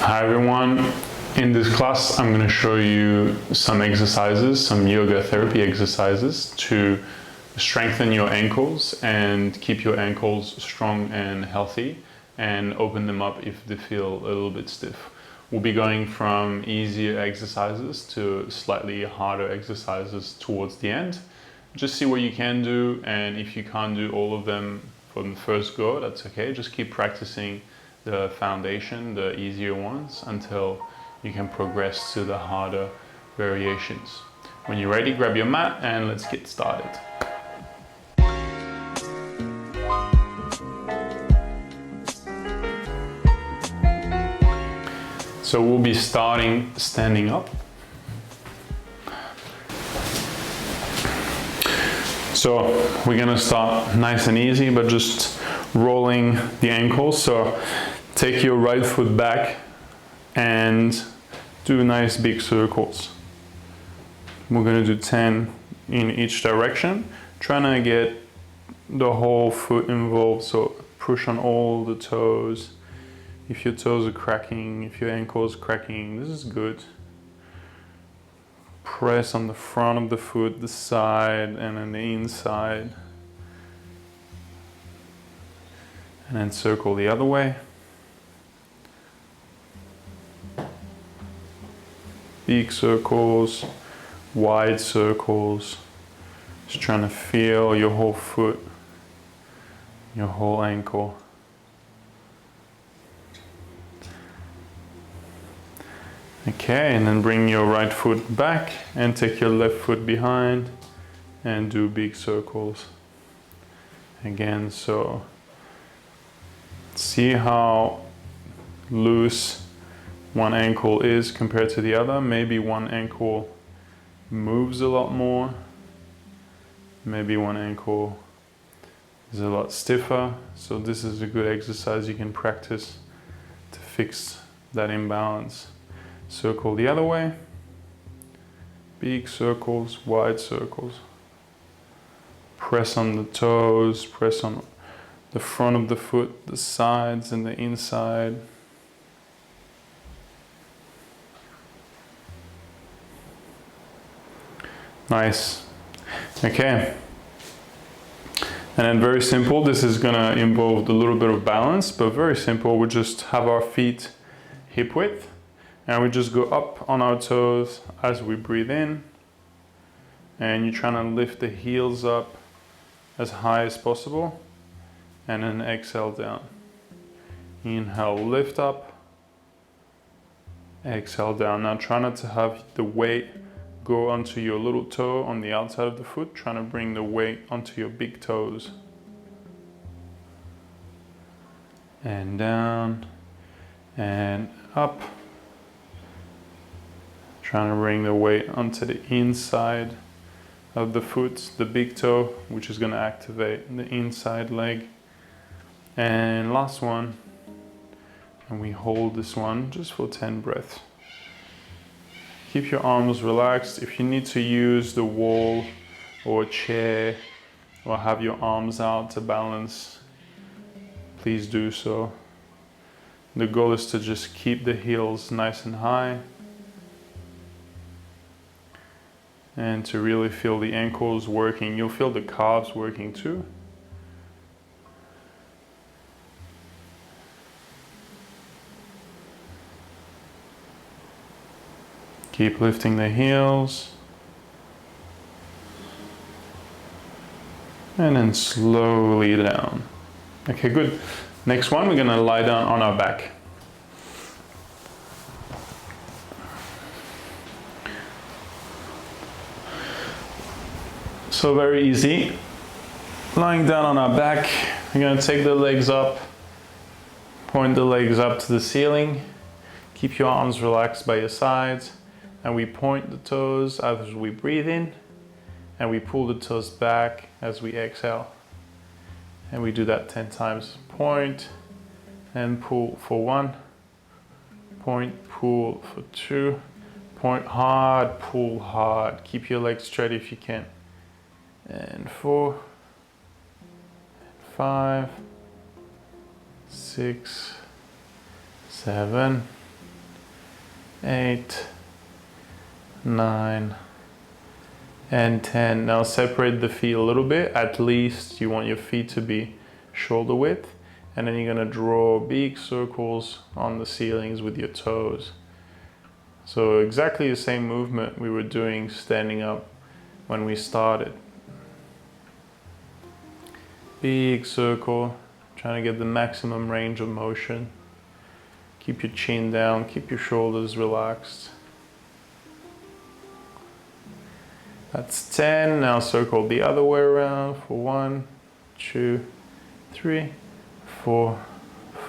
Hi everyone, in this class I'm going to show you some exercises, some yoga therapy exercises to strengthen your ankles and keep your ankles strong and healthy and open them up if they feel a little bit stiff. We'll be going from easier exercises to slightly harder exercises towards the end. Just see what you can do, and if you can't do all of them from the first go, that's okay. Just keep practicing the foundation, the easier ones, until you can progress to the harder variations. When you're ready, grab your mat and let's get started. So we'll be starting standing up. So we're gonna start nice and easy, but just rolling the ankles. So take your right foot back and do nice big circles. We're gonna do 10 in each direction, trying to get the whole foot involved. So push on all the toes. If your toes are cracking, if your ankle is cracking, this is good. Press on the front of the foot, the side, and then the inside. And then circle the other way. Big circles, wide circles. Just trying to feel your whole foot, your whole ankle. Okay, and then bring your right foot back and take your left foot behind and do big circles. Again, so see how loose one ankle is compared to the other. Maybe one ankle moves a lot more. Maybe one ankle is a lot stiffer. So this is a good exercise you can practice to fix that imbalance. Circle the other way. Big circles, wide circles. Press on the toes, press on the front of the foot, the sides and the inside. Nice. Okay. And then very simple, this is gonna involve a little bit of balance, but very simple. We just have our feet hip width and we just go up on our toes as we breathe in. And you're trying to lift the heels up as high as possible. And then exhale down. Inhale, lift up. Exhale down. Now try not to have the weight go onto your little toe on the outside of the foot. Trying to bring the weight onto your big toes. And down and up. Trying to bring the weight onto the inside of the foot, the big toe, which is going to activate the inside leg. And last one, and we hold this one just for 10 breaths. Keep your arms relaxed. If you need to use the wall or a chair or have your arms out to balance, please do so. The goal is to just keep the heels nice and high and to really feel the ankles working. You'll feel the calves working too. Keep lifting the heels. And then slowly down. Okay, good. Next one, we're gonna lie down on our back. So very easy. Lying down on our back, we're gonna take the legs up, point the legs up to the ceiling. Keep your arms relaxed by your sides. And we point the toes as we breathe in, and we pull the toes back as we exhale. And we do that 10 times. Point and pull for 1. Point, pull for 2. Point hard, pull hard. Keep your legs straight if you can. And 4, 5, 6, 7, 8, 9, and 10. Now separate the feet a little bit. At least you want your feet to be shoulder width. And then you're gonna draw big circles on the ceilings with your toes. So exactly the same movement we were doing standing up when we started. Big circle, trying to get the maximum range of motion. Keep your chin down, keep your shoulders relaxed. That's 10. Now circle the other way around for 1, 2, 3, 4,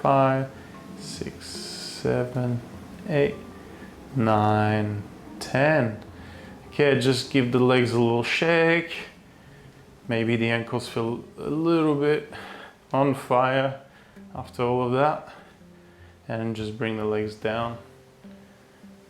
5, 6, 7, 8, 9, 10. Okay, just give the legs a little shake. Maybe the ankles feel a little bit on fire after all of that. And just bring the legs down.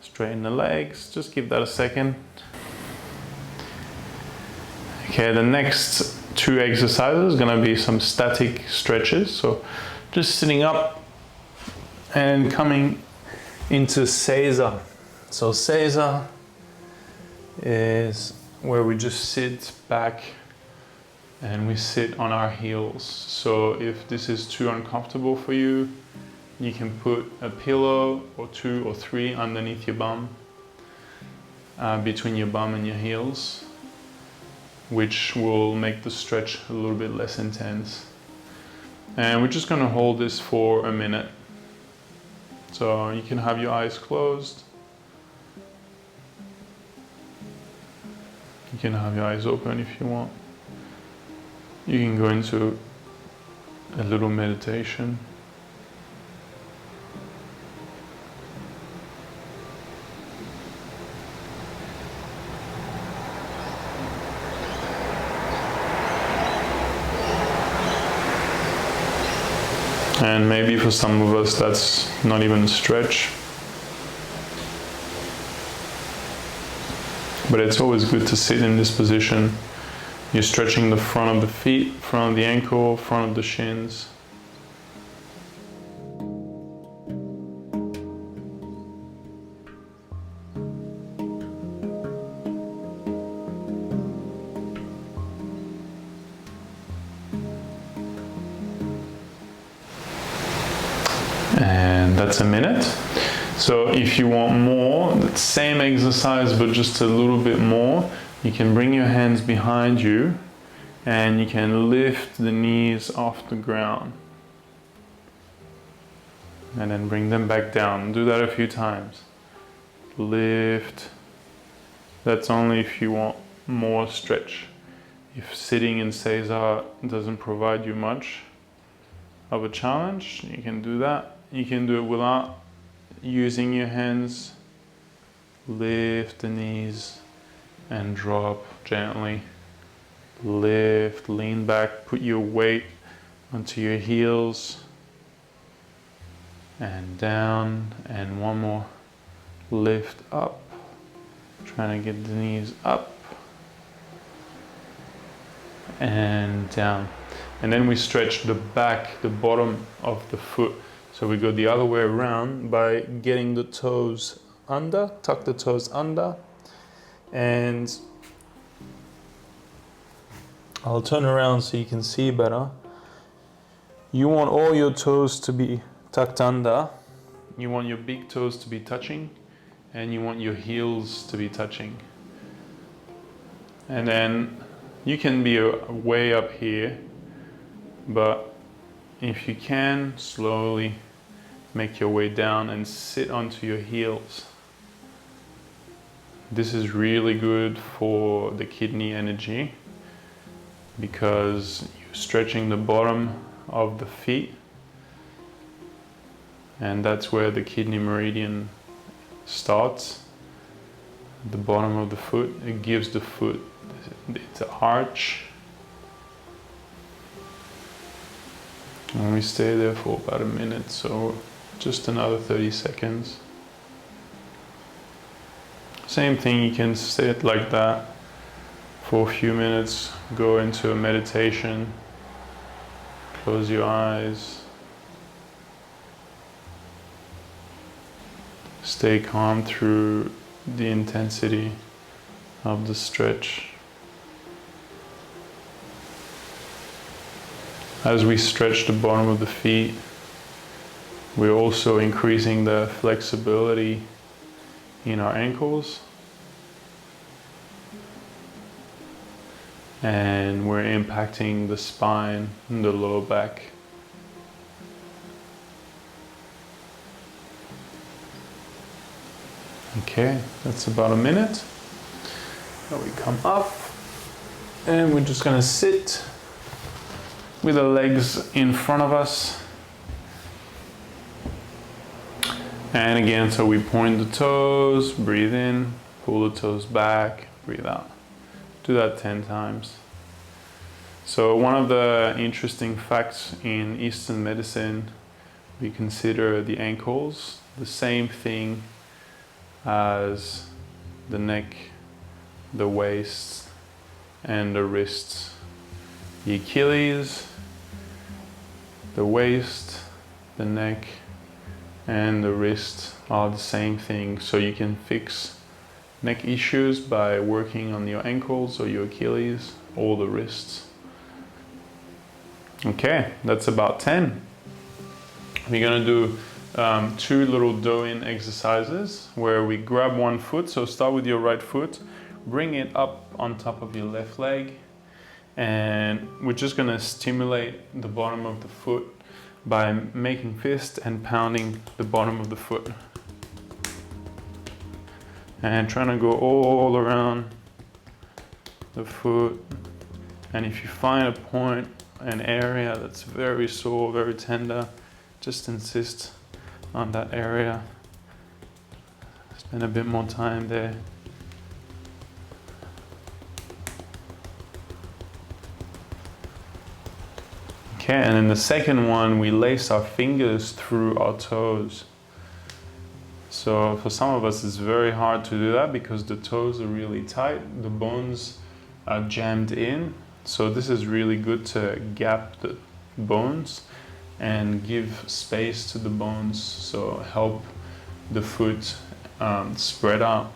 Straighten the legs, just give that a second. Okay, the next 2 exercises is gonna be some static stretches. So just sitting up and coming into Caesar. So Caesar is where we just sit back and we sit on our heels. So if this is too uncomfortable for you, you can put a pillow or 2 or 3 underneath your bum, between your bum and your heels, which will make the stretch a little bit less intense. And we're just gonna hold this for a minute. So you can have your eyes closed. You can have your eyes open if you want. You can go into a little meditation. And maybe for some of us that's not even a stretch. But it's always good to sit in this position. You're stretching the front of the feet, front of the ankle, front of the shins. And that's a minute. So if you want more, the same exercise but just a little bit more, you can bring your hands behind you and you can lift the knees off the ground. And then bring them back down. Do that a few times. Lift. That's only if you want more stretch. If sitting in Caesar doesn't provide you much of a challenge, you can do that. You can do it without using your hands. Lift the knees and drop gently. Lift, lean back, put your weight onto your heels and down, and one more. Lift up, trying to get the knees up and down. And then we stretch the back, the bottom of the foot. So we go the other way around by getting the toes under, tuck the toes under, and I'll turn around so you can see better. You want all your toes to be tucked under. You want your big toes to be touching, and you want your heels to be touching. And then you can be way up here, but if you can, slowly make your way down and sit onto your heels. This is really good for the kidney energy because you're stretching the bottom of the feet, and that's where the kidney meridian starts. The bottom of the foot, it gives the foot its arch. And we stay there for about a minute, so just another 30 seconds. Same thing, you can sit like that for a few minutes, go into a meditation, close your eyes, Stay calm through the intensity of the stretch. As we stretch the bottom of the feet, we're also increasing the flexibility in our ankles. And we're impacting the spine and the lower back. Okay, that's about a minute. Now we come up and we're just gonna sit with the legs in front of us. And again, so we point the toes, breathe in, pull the toes back, breathe out. Do that 10 times. So one of the interesting facts in Eastern medicine, we consider the ankles the same thing as the neck, the waist, and the wrists. The Achilles, the waist, the neck, and the wrist are the same thing. So you can fix neck issues by working on your ankles or your Achilles or the wrists. Okay, that's about 10. We're gonna do 2 little do-in exercises where we grab one foot. So start with your right foot, bring it up on top of your left leg, and we're just gonna stimulate the bottom of the foot by making fist and pounding the bottom of the foot. And trying to go all around the foot. And if you find a point, an area that's very sore, very tender, just insist on that area. Spend a bit more time there. Okay, and then the second one, we lace our fingers through our toes. So for some of us, it's very hard to do that because the toes are really tight, the bones are jammed in. So this is really good to gap the bones and give space to the bones, so help the foot spread out.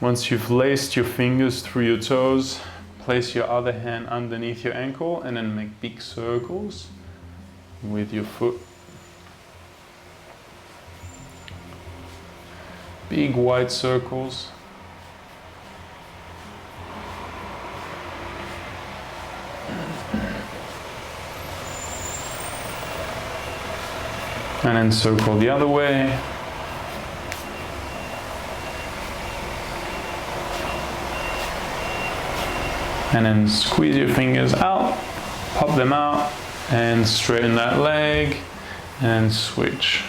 Once you've laced your fingers through your toes, place your other hand underneath your ankle and then make big circles with your foot. Big wide circles. And then circle the other way. And then squeeze your fingers out, pop them out, and straighten that leg, and switch.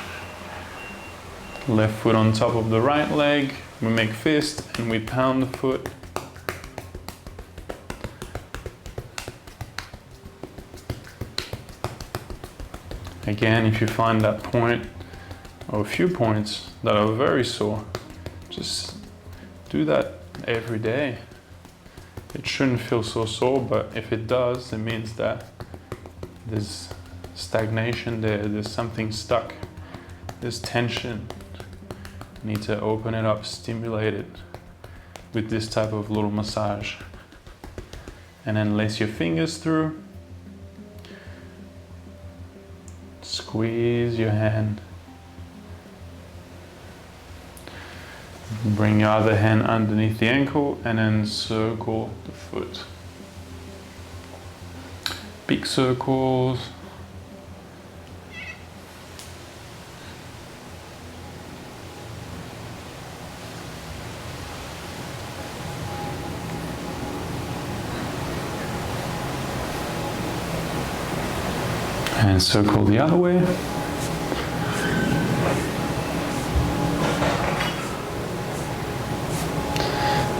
Left foot on top of the right leg, we make fist, and we pound the foot. Again, if you find that point, or a few points that are very sore, just do that every day. It shouldn't feel so sore, but if it does, it means that there's stagnation there, there's something stuck, there's tension. You need to open it up, stimulate it with this type of little massage. And then lace your fingers through. Squeeze your hand. Bring your other hand underneath the ankle and then circle the foot. Big circles. And circle the other way.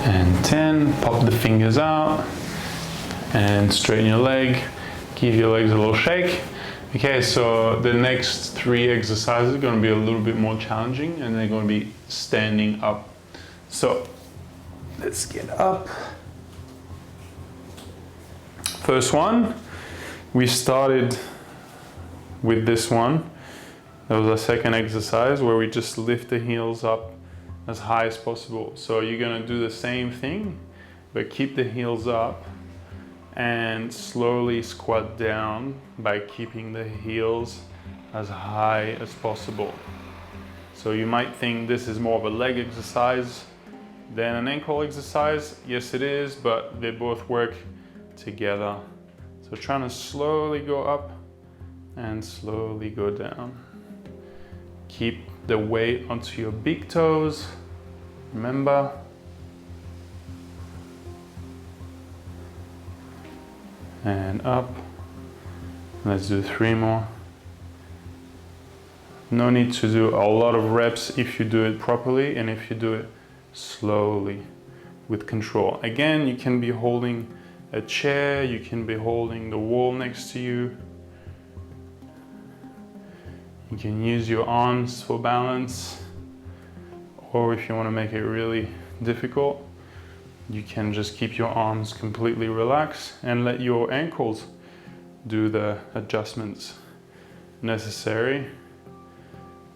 And 10, pop the fingers out and straighten your leg. Give your legs a little shake. Okay, so the next 3 exercises are going to be a little bit more challenging and they're going to be standing up. So let's get up. First one, we started with this one. That was our second exercise where we just lift the heels up as high as possible. So you're gonna do the same thing, but keep the heels up and slowly squat down by keeping the heels as high as possible. So you might think this is more of a leg exercise than an ankle exercise. Yes, it is, but they both work together. So trying to slowly go up and slowly go down. Keep the weight onto your big toes, remember. And up. Let's do 3 more. No need to do a lot of reps if you do it properly and if you do it slowly with control. Again, you can be holding a chair, you can be holding the wall next to you. You can use your arms for balance, or if you want to make it really difficult, you can just keep your arms completely relaxed and let your ankles do the adjustments necessary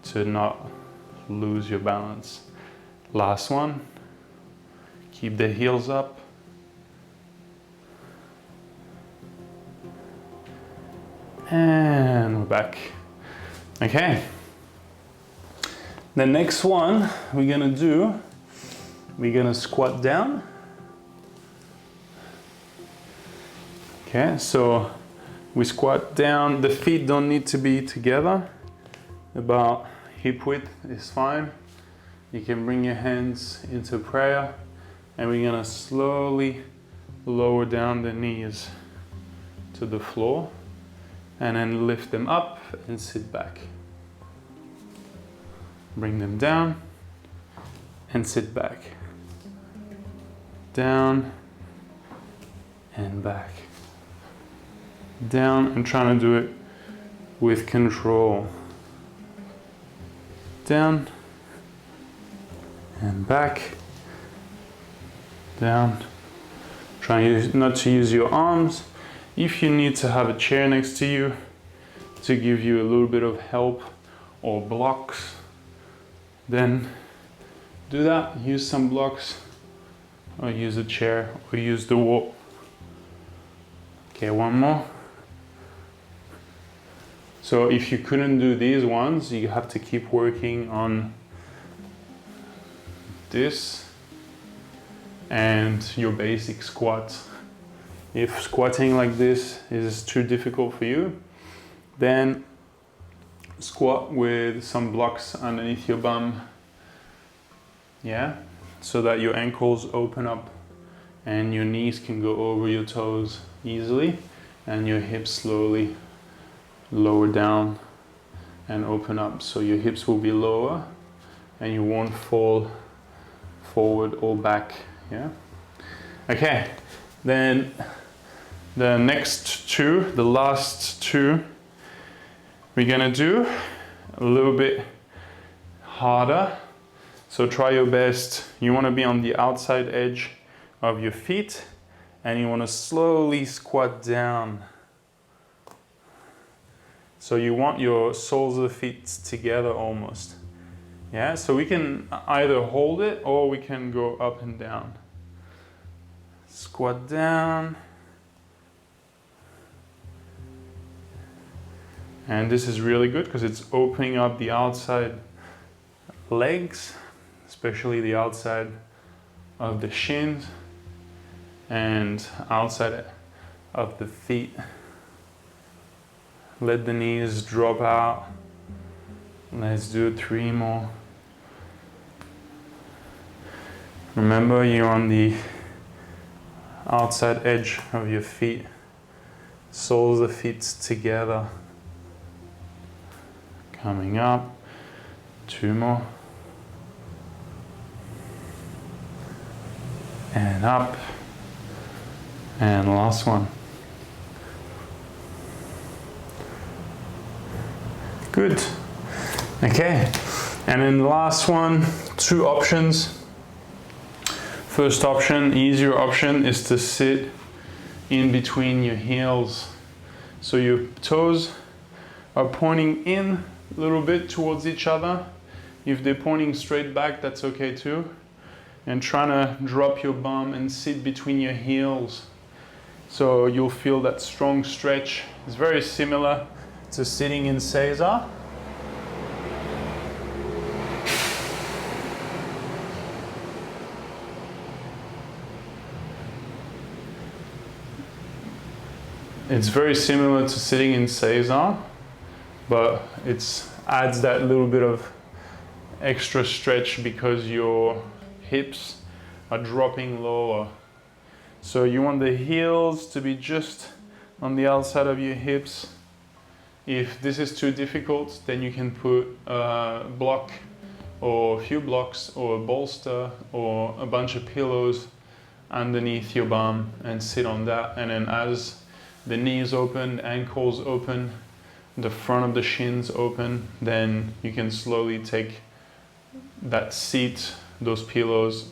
to not lose your balance. Last one, keep the heels up. And we're back. Okay. The next one we're gonna squat down. Okay, so we squat down. The feet don't need to be together. About hip width is fine. You can bring your hands into prayer, and we're gonna slowly lower down the knees to the floor and then lift them up and sit back. Bring them down and sit back. Down and back. Down, and trying to do it with control. Down and back. Down. Try not to use your arms. If you need to have a chair next to you to give you a little bit of help or blocks, then do that. Use some blocks, or use a chair, or use the wall. Okay, one more. So if you couldn't do these ones, you have to keep working on this and your basic squat. If squatting like this is too difficult for you, then squat with some blocks underneath your bum. Yeah, so that your ankles open up and your knees can go over your toes easily, and your hips slowly lower down and open up. So your hips will be lower and you won't fall forward or back. Yeah. Okay, then the next two, the last two, we're gonna do a little bit harder. So try your best. You want to be on the outside edge of your feet, and you want to slowly squat down. So you want your soles of the feet together almost. Yeah, so we can either hold it or we can go up and down. Squat down. And this is really good because it's opening up the outside legs, especially the outside of the shins and outside of the feet. Let the knees drop out. Let's do 3 more. Remember, you're on the outside edge of your feet. Soles of the feet together. Coming up. 2 more. And up. And last one. Good. Okay. And then the last one, 2 options. First option, easier option, is to sit in between your heels. So your toes are pointing in a little bit towards each other. If they're pointing straight back, that's okay too. And trying to drop your bum and sit between your heels. So you'll feel that strong stretch. It's very similar to sitting in Caesar. It's very similar to sitting in Caesar, but it adds that little bit of extra stretch because your hips are dropping lower. So you want the heels to be just on the outside of your hips. If this is too difficult, then you can put a block or a few blocks or a bolster or a bunch of pillows underneath your bum and sit on that. And then as the knees open, ankles open, the front of the shins open, then you can slowly take that seat, those pillows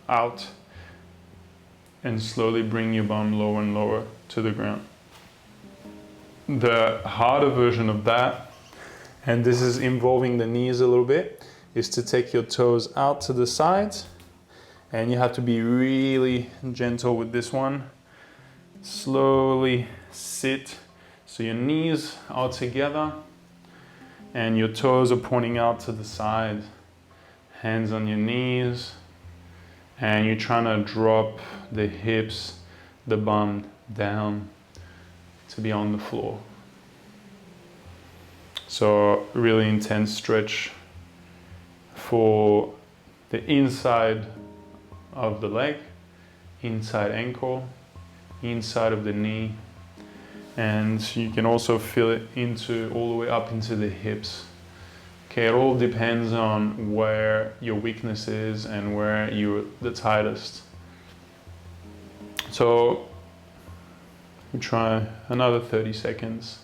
out, and slowly bring your bum lower and lower to the ground. The harder version of that, and this is involving the knees a little bit, is to take your toes out to the sides, and you have to be really gentle with this one. Slowly sit so your knees are together and your toes are pointing out to the side. Hands on your knees, and you're trying to drop the hips, the bum down to be on the floor. So really intense stretch for the inside of the leg, inside ankle, inside of the knee, and you can also feel it into all the way up into the hips. Okay, it all depends on where your weakness is and where you're the tightest. So we try another 30 seconds,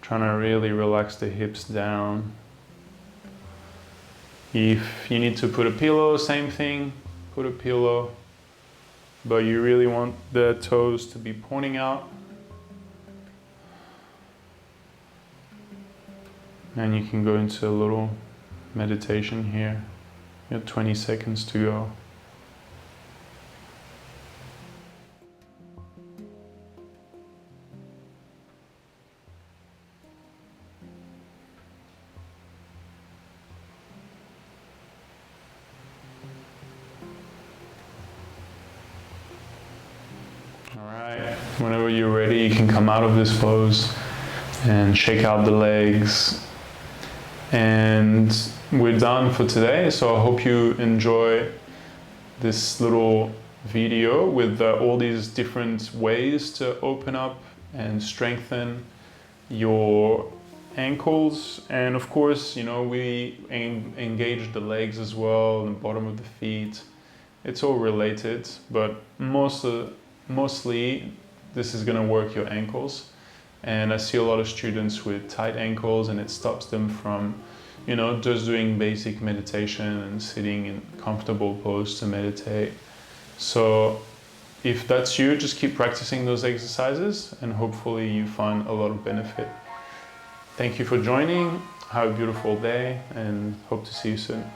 trying to really relax the hips down. If you need to put a pillow, same thing, put a pillow, but you really want the toes to be pointing out. And you can go into a little meditation here. You have 20 seconds to go. All right, whenever you're ready, you can come out of this pose and shake out the legs. And we're done for today, so I hope you enjoy this little video with all these different ways to open up and strengthen your ankles. And of course, you know, we engage the legs as well, the bottom of the feet. It's all related, but mostly this is going to work your ankles. And I see a lot of students with tight ankles, and it stops them from, you know, just doing basic meditation and sitting in comfortable pose to meditate. So if that's you, just keep practicing those exercises and hopefully you find a lot of benefit. Thank you for joining. Have a beautiful day and hope to see you soon.